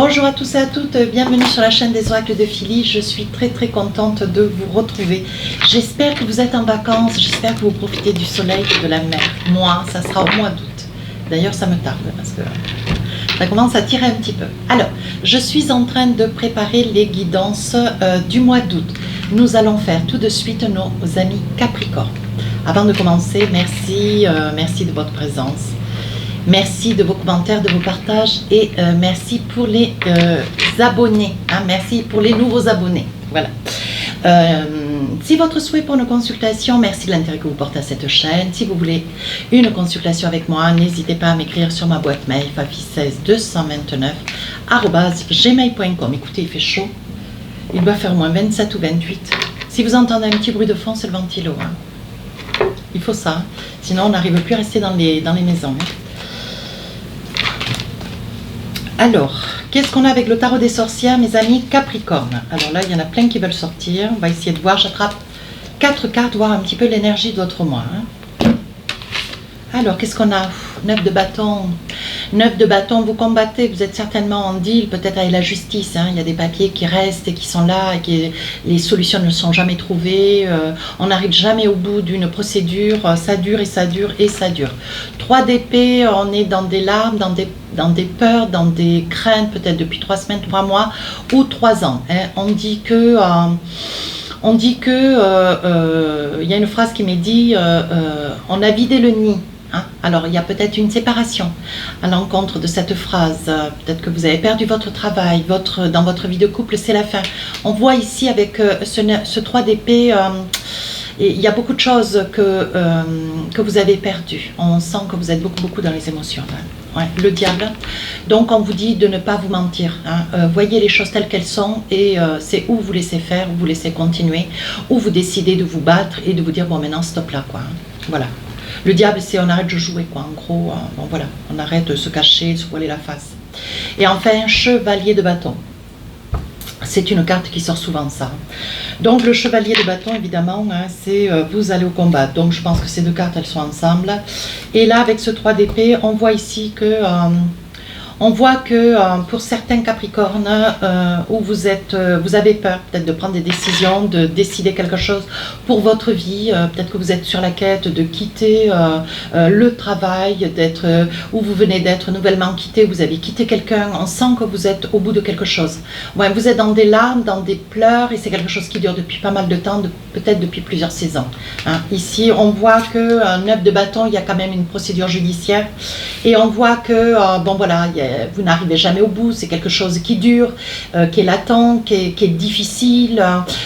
Bonjour à tous et à toutes, bienvenue sur la chaîne des oracles de Philly. Je suis très contente de vous retrouver. J'espère que vous êtes en vacances, j'espère que vous profitez du soleil et de la mer. Moi, ça sera au mois d'août. D'ailleurs, ça me tarde parce que ça commence à tirer un petit peu. Alors, je suis en train de préparer les guidances du mois d'août. Nous allons faire tout de suite nos amis Capricorne. Avant de commencer, merci de votre présence. Merci de vos commentaires, de vos partages et merci pour les abonnés. Hein, merci pour les nouveaux abonnés. Voilà. Si votre souhait pour une consultation, merci de l'intérêt que vous portez à cette chaîne. Si vous voulez une consultation avec moi, n'hésitez pas à m'écrire sur ma boîte mail fafi16229@gmail.com. Écoutez, il fait chaud. Il doit faire au moins 27 ou 28. Si vous entendez un petit bruit de fond, c'est le ventilo. Hein. Il faut ça. Sinon, on n'arrive plus à rester dans les maisons. Hein. Alors, qu'est-ce qu'on a avec le tarot des sorcières, mes amis Capricorne? Alors là, il y en a plein qui veulent sortir. On va essayer de voir. J'attrape 4 cartes, voir un petit peu l'énergie de votre mois. Hein. Alors, qu'est-ce qu'on a? 9 de bâton. 9 de bâton, vous combattez, vous êtes certainement en deal, peut-être avec la justice. Hein. Il y a des papiers qui restent et qui sont là, et les solutions ne sont jamais trouvées. On n'arrive jamais au bout d'une procédure. Ça dure et ça dure et ça dure. 3 d'épée, on est dans des larmes, dans des peurs, dans des craintes, peut-être depuis 3 semaines, 3 mois ou 3 ans. Hein. On dit que il y a une phrase qui m'est dit on a vidé le nid. Hein. Alors il y a peut-être une séparation à l'encontre de cette phrase. Peut-être que vous avez perdu votre travail, dans votre vie de couple, c'est la fin. On voit ici avec ce 3 d'épée, il y a beaucoup de choses que vous avez perdues. On sent que vous êtes beaucoup dans les émotions. Hein. Ouais, le diable. Donc on vous dit de ne pas vous mentir. Hein. Voyez les choses telles qu'elles sont et c'est où vous laissez faire, où vous laissez continuer, où vous décidez de vous battre et de vous dire bon maintenant stop là quoi. Hein. Voilà. Le diable, c'est on arrête de jouer, quoi. En gros, bon voilà, on arrête de se cacher, de se voiler la face. Et enfin, chevalier de bâton. C'est une carte qui sort souvent, ça. Donc, le chevalier de bâton, évidemment, hein, c'est vous allez au combat. Donc, je pense que ces deux cartes, elles sont ensemble. Et là, avec ce 3 d'épée, on voit ici que... pour certains Capricornes, où vous avez peur peut-être de prendre des décisions, de décider quelque chose pour votre vie, peut-être que vous êtes sur la quête de quitter le travail, où vous venez d'être nouvellement quitté, vous avez quitté quelqu'un, on sent que vous êtes au bout de quelque chose. Ouais, vous êtes dans des larmes, dans des pleurs, et c'est quelque chose qui dure depuis pas mal de temps, peut-être depuis plusieurs saisons. Hein. Ici, on voit que 9 de bâton, il y a quand même une procédure judiciaire, et on voit que, bon voilà, vous n'arrivez jamais au bout, c'est quelque chose qui dure, qui est latent, qui est difficile.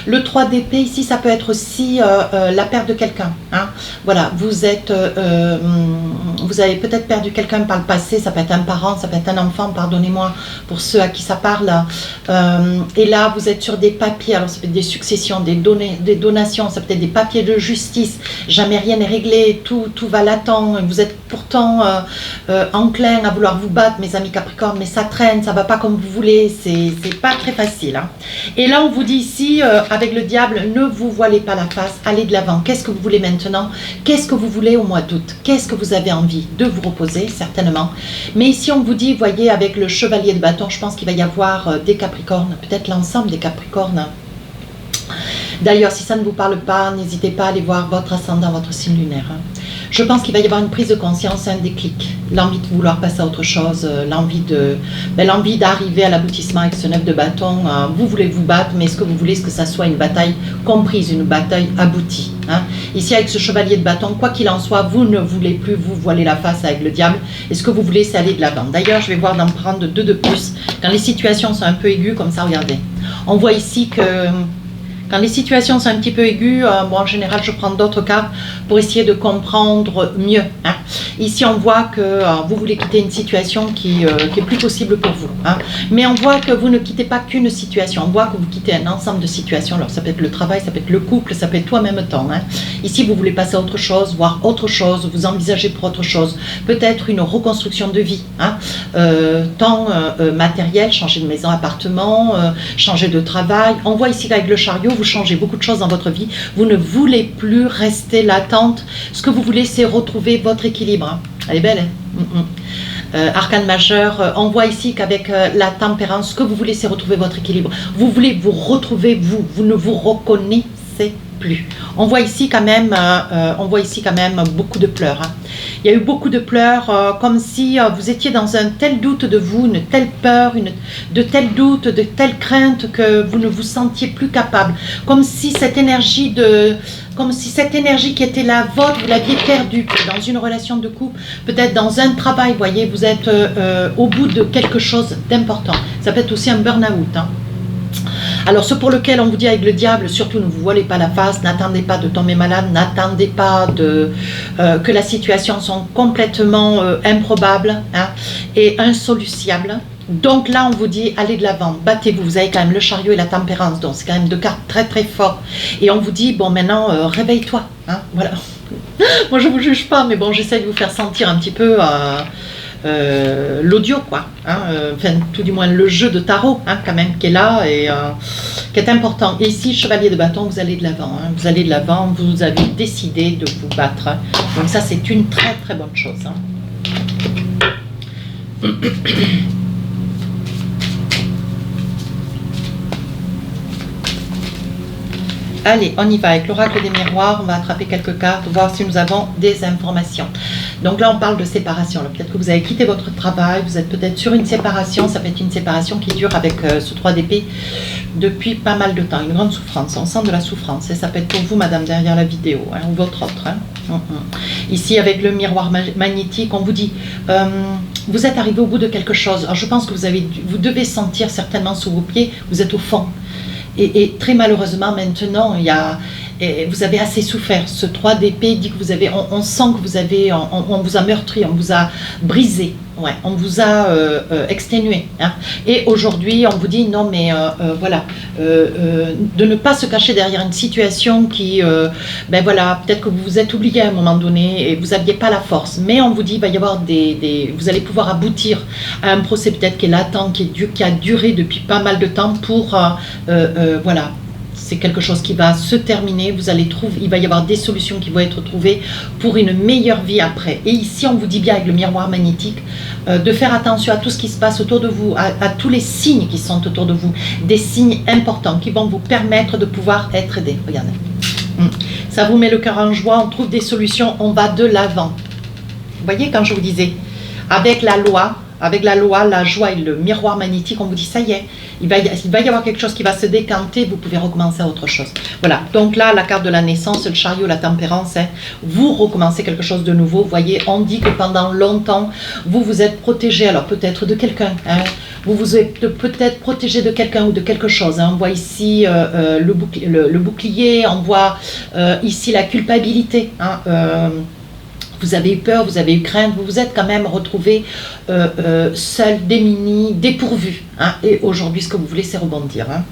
Le 3 d'épée ici, ça peut être aussi la perte de quelqu'un. Hein. Voilà, vous avez peut-être perdu quelqu'un par le passé, ça peut être un parent, ça peut être un enfant, pardonnez-moi pour ceux à qui ça parle. Et là, vous êtes sur des papiers, alors ça peut être des successions, des donations, ça peut être des papiers de justice, jamais rien n'est réglé, tout va latent, vous êtes pourtant enclin à vouloir vous battre, mes amis Capricorne, mais ça traîne, ça va pas comme vous voulez, c'est pas très facile. Hein. Et là, on vous dit ici, avec le diable, ne vous voilez pas la face, allez de l'avant. Qu'est-ce que vous voulez maintenant? Qu'est-ce que vous voulez au mois d'août? Qu'est-ce que vous avez envie? De vous reposer, certainement. Mais ici, on vous dit, voyez, avec le chevalier de bâton, je pense qu'il va y avoir des Capricornes, peut-être l'ensemble des Capricornes. D'ailleurs, si ça ne vous parle pas, n'hésitez pas à aller voir votre ascendant, votre signe lunaire. Hein. Je pense qu'il va y avoir une prise de conscience, un déclic, l'envie de vouloir passer à autre chose, l'envie d'arriver à l'aboutissement avec ce 9 de bâton. Vous voulez vous battre, mais est-ce que vous voulez que ça soit une bataille comprise, une bataille aboutie? Hein? Ici, avec ce chevalier de bâton, quoi qu'il en soit, vous ne voulez plus vous voiler la face avec le diable. Et ce que vous voulez, c'est aller de l'avant. D'ailleurs, je vais voir d'en prendre 2 de plus. Quand les situations sont un peu aiguës, comme ça, regardez. On voit ici que... Quand les situations sont un petit peu aiguës, bon, en général, je prends d'autres cartes pour essayer de comprendre mieux. Hein. Ici, on voit que vous voulez quitter une situation qui est plus possible pour vous. Hein. Mais on voit que vous ne quittez pas qu'une situation. On voit que vous quittez un ensemble de situations. Alors, ça peut être le travail, ça peut être le couple, ça peut être tout en même temps. Hein. Ici, vous voulez passer à autre chose, voir autre chose, vous envisagez pour autre chose. Peut-être une reconstruction de vie. Hein. Tant matériel, changer de maison, appartement, changer de travail. On voit ici qu'avec le chariot, vous changez beaucoup de choses dans votre vie, vous ne voulez plus rester latente, ce que vous voulez c'est retrouver votre équilibre. Elle est belle, hein. arcane majeur, on voit ici qu'avec la tempérance, ce que vous voulez, c'est retrouver votre équilibre. Vous voulez vous retrouver, vous ne vous reconnaissez plus. On voit ici quand même, beaucoup de pleurs. Hein. Il y a eu beaucoup de pleurs, comme si vous étiez dans un tel doute de vous, une telle peur, de tels doutes, de telles craintes que vous ne vous sentiez plus capable. Comme si cette énergie qui était la vôtre, vous l'aviez perdue dans une relation de couple, peut-être dans un travail, vous voyez, vous êtes au bout de quelque chose d'important. Ça peut être aussi un burn-out. Hein. Alors, ce pour lequel on vous dit avec le diable, surtout ne vous voilez pas la face, n'attendez pas de tomber malade, n'attendez pas que la situation soit complètement improbable, hein, et insoluciable. Donc là, on vous dit, allez de l'avant, battez-vous. Vous avez quand même le chariot et la tempérance, donc c'est quand même deux cartes très très fortes. Et on vous dit, bon, maintenant, réveille-toi. Hein, voilà. Moi, je ne vous juge pas, mais bon, j'essaie de vous faire sentir un petit peu l'audio, quoi. Hein, enfin, tout du moins le jeu de tarot, hein, quand même, qui est là et qui est important. Et ici, chevalier de bâton, vous allez de l'avant. Hein, vous allez de l'avant, vous avez décidé de vous battre. Hein. Donc ça, c'est une très très bonne chose. Hein. Allez, on y va avec l'oracle des miroirs, on va attraper quelques cartes, voir si nous avons des informations. Donc là, on parle de séparation. Peut-être que vous avez quitté votre travail, vous êtes peut-être sur une séparation, ça peut être une séparation qui dure avec ce 3 d'épée depuis pas mal de temps, une grande souffrance, on sent de la souffrance, et ça peut être pour vous, madame, derrière la vidéo, hein, ou votre autre. Hein. Ici, avec le miroir magnétique, on vous dit, vous êtes arrivé au bout de quelque chose. Alors, je pense que vous devez sentir certainement sous vos pieds, vous êtes au fond. Et très malheureusement, maintenant, vous avez assez souffert. Ce 3 d'épée dit que vous avez, on sent que vous avez, on vous a meurtri, on vous a brisé, ouais, on vous a exténué. Hein. Et aujourd'hui, on vous dit non, mais voilà, de ne pas se cacher derrière une situation qui, ben voilà, peut-être que vous vous êtes oublié à un moment donné et vous n'aviez pas la force. Mais on vous dit, il va y avoir vous allez pouvoir aboutir à un procès peut-être qui est latent, qui a duré depuis pas mal de temps pour, voilà. C'est quelque chose qui va se terminer, il va y avoir des solutions qui vont être trouvées pour une meilleure vie après. Et ici, on vous dit bien avec le miroir magnétique, de faire attention à tout ce qui se passe autour de vous, à tous les signes qui sont autour de vous, des signes importants qui vont vous permettre de pouvoir être aidé. Regardez. Ça vous met le cœur en joie, on trouve des solutions, on va de l'avant. Vous voyez, quand je vous disais, avec la loi, la joie et le miroir magnétique, on vous dit ça y est, il va y avoir quelque chose qui va se décanter, vous pouvez recommencer à autre chose. Voilà, donc là, la carte de la naissance, le chariot, la tempérance, hein, vous recommencez quelque chose de nouveau. Vous voyez, on dit que pendant longtemps, vous vous êtes protégé, alors peut-être de quelqu'un, hein, vous vous êtes peut-être protégé de quelqu'un ou de quelque chose. Hein. On voit ici le bouclier, on voit ici la culpabilité. Hein, vous avez eu peur, vous avez eu crainte, vous vous êtes quand même retrouvé seul, démuni, dépourvu. Hein, et aujourd'hui, ce que vous voulez, c'est rebondir. Hein.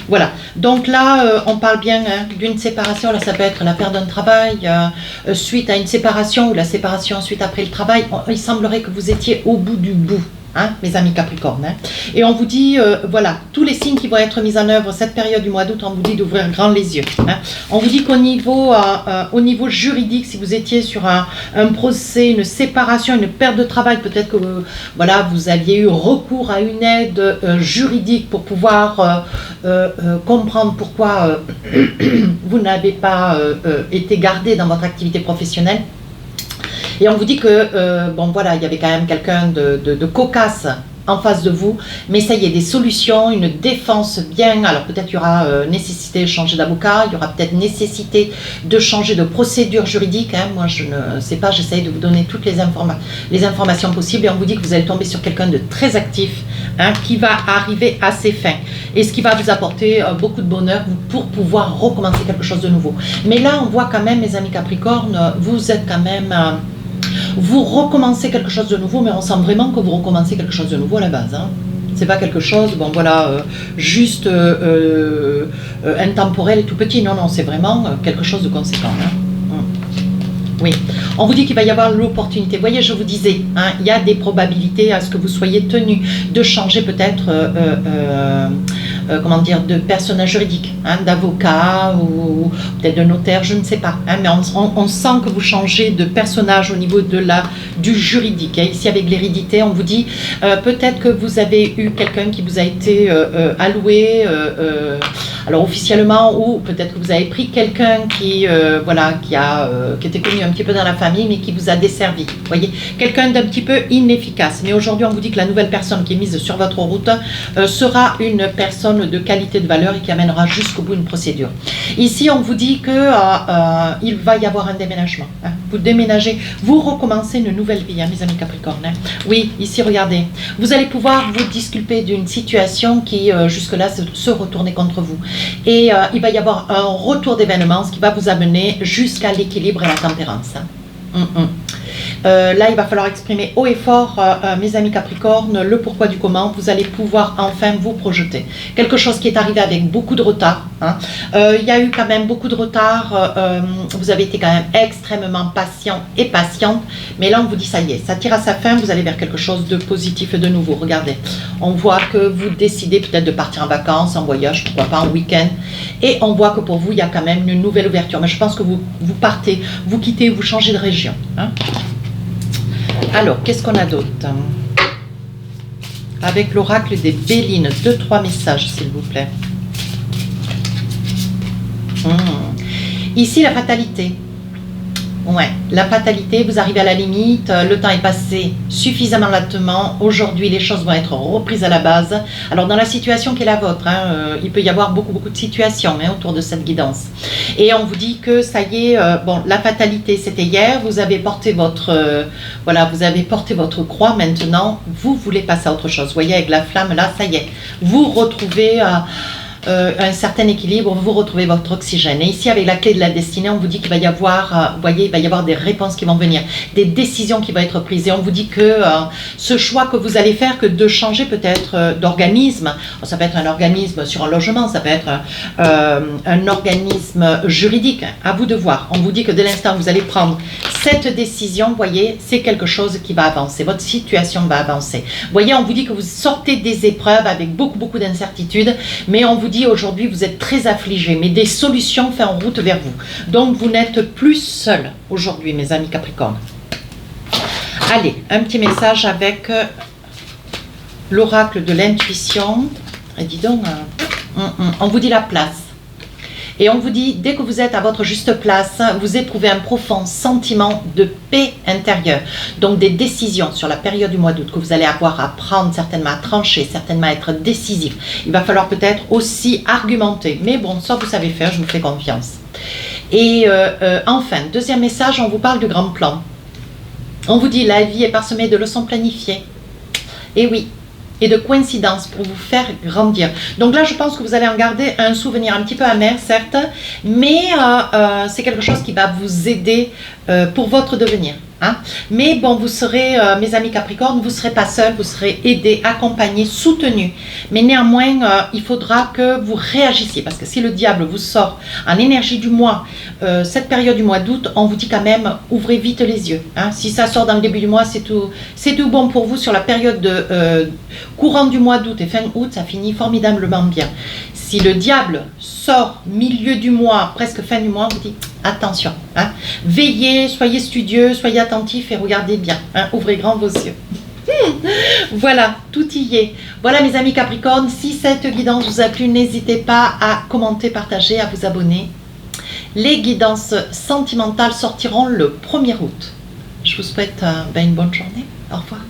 Voilà, donc là, on parle bien hein, d'une séparation. Là, ça peut être la perte d'un travail suite à une séparation ou la séparation suite après le travail. Il semblerait que vous étiez au bout du bout. Hein, mes amis Capricorne. Hein. Et on vous dit, voilà, tous les signes qui vont être mis en œuvre cette période du mois d'août, on vous dit d'ouvrir grand les yeux. Hein. On vous dit qu'au niveau juridique, si vous étiez sur un procès, une séparation, une perte de travail, peut-être que voilà, vous aviez eu recours à une aide juridique pour pouvoir comprendre pourquoi vous n'avez pas été gardé dans votre activité professionnelle. Et on vous dit que, bon voilà, il y avait quand même quelqu'un de cocasse en face de vous, mais ça y est, des solutions, une défense bien, alors peut-être il y aura nécessité de changer d'avocat, il y aura peut-être nécessité de changer de procédure juridique, hein. Moi je ne sais pas, j'essaye de vous donner toutes les informations possibles, et on vous dit que vous allez tomber sur quelqu'un de très actif, hein, qui va arriver à ses fins, et ce qui va vous apporter beaucoup de bonheur pour pouvoir recommencer quelque chose de nouveau. Mais là on voit quand même, mes amis Capricorne, vous êtes quand même... vous recommencez quelque chose de nouveau, mais on sent vraiment que vous recommencez quelque chose de nouveau à la base. Hein. C'est pas quelque chose, bon voilà, juste intemporel et tout petit. Non, non, c'est vraiment quelque chose de conséquent. Hein. Oui, on vous dit qu'il va y avoir l'opportunité. Vous voyez, je vous disais, hein, il y a des probabilités à ce que vous soyez tenu de changer peut-être comment dire, de personnages juridiques, hein, d'avocats ou peut-être de notaires, je ne sais pas. Hein, mais on sent que vous changez de personnage au niveau du juridique. Hein. Ici, avec l'hérédité, on vous dit peut-être que vous avez eu quelqu'un qui vous a été alloué, alors officiellement, ou peut-être que vous avez pris quelqu'un qui, voilà, qui était connu un petit peu dans la famille, mais qui vous a desservi. Vous voyez, quelqu'un d'un petit peu inefficace. Mais aujourd'hui, on vous dit que la nouvelle personne qui est mise sur votre route sera une personne de qualité, de valeur et qui amènera jusqu'au bout une procédure. Ici, on vous dit que il va y avoir un déménagement. Hein. Vous déménagez, vous recommencez une nouvelle vie, hein, mes amis Capricorne. Hein. Oui, ici, regardez. Vous allez pouvoir vous disculper d'une situation qui, jusque-là, se retournait contre vous. Et il va y avoir un retour d'événements, ce qui va vous amener jusqu'à l'équilibre et la tempérance. Hein. Là, il va falloir exprimer haut et fort, mes amis Capricorne, le pourquoi du comment. Vous allez pouvoir enfin vous projeter. Quelque chose qui est arrivé avec beaucoup de retard. Hein. Il y a eu quand même beaucoup de retard. Vous avez été quand même extrêmement patient et patiente. Mais là, on vous dit, ça y est, ça tire à sa fin. Vous allez vers quelque chose de positif et de nouveau. Regardez, on voit que vous décidez peut-être de partir en vacances, en voyage, pourquoi pas en week-end. Et on voit que pour vous, il y a quand même une nouvelle ouverture. Mais je pense que vous partez, vous quittez, vous changez de région. Hein. Alors, qu'est-ce qu'on a d'autre? Avec l'oracle des Bélines, 2-3 messages, s'il vous plaît. Ici, la fatalité. Ouais, la fatalité, vous arrivez à la limite, le temps est passé suffisamment lentement. Aujourd'hui, les choses vont être reprises à la base. Alors, dans la situation qui est la vôtre, hein, il peut y avoir beaucoup de situations hein, autour de cette guidance. Et on vous dit que ça y est, bon, la fatalité, c'était hier. Vous avez porté votre, voilà, vous avez porté votre croix. Maintenant, vous voulez passer à autre chose. Vous voyez, avec la flamme, là, ça y est. Vous retrouvez un certain équilibre, vous retrouvez votre oxygène. Et ici, avec la clé de la destinée, on vous dit qu'il va y avoir, vous voyez, il va y avoir des réponses qui vont venir, des décisions qui vont être prises. Et on vous dit que ce choix que vous allez faire, que de changer peut-être d'organisme, ça peut être un organisme sur un logement, ça peut être un organisme juridique, à vous de voir. On vous dit que dès l'instant où vous allez prendre cette décision, vous voyez, c'est quelque chose qui va avancer, votre situation va avancer. Vous voyez, on vous dit que vous sortez des épreuves avec beaucoup d'incertitudes, mais on vous dit aujourd'hui, vous êtes très affligés, mais des solutions font en route vers vous. Donc, vous n'êtes plus seul aujourd'hui, mes amis Capricorne. Allez, un petit message avec l'oracle de l'intuition. Et dis donc, on vous dit la place. Et on vous dit, dès que vous êtes à votre juste place, vous éprouvez un profond sentiment de paix intérieure. Donc des décisions sur la période du mois d'août que vous allez avoir à prendre, certainement à trancher, certainement à être décisif. Il va falloir peut-être aussi argumenter. Mais bon, ça vous savez faire, je vous fais confiance. Et enfin, deuxième message, on vous parle du grand plan. On vous dit, la vie est parsemée de leçons planifiées. Et oui. Et de coïncidences pour vous faire grandir. Donc là, je pense que vous allez en garder un souvenir un petit peu amer, certes, mais c'est quelque chose qui va vous aider pour votre devenir. Hein. Mais bon, vous serez, mes amis Capricorne, vous ne serez pas seul, vous serez aidé, accompagné, soutenu. Mais néanmoins, il faudra que vous réagissiez, parce que si le diable vous sort en énergie du mois, cette période du mois d'août, on vous dit quand même, ouvrez vite les yeux. Hein. Si ça sort dans le début du mois, c'est tout bon pour vous. Sur la période de courant du mois d'août et fin août, ça finit formidablement bien. Si le diable sort milieu du mois, presque fin du mois, on vous dit attention. Hein. Veillez, soyez studieux, soyez attentifs et regardez bien. Hein. Ouvrez grand vos yeux. Voilà, tout y est. Voilà mes amis Capricorne, si cette guidance vous a plu, n'hésitez pas à commenter, partager, à vous abonner. Les guidances sentimentales sortiront le 1er août. Je vous souhaite une bonne journée. Au revoir.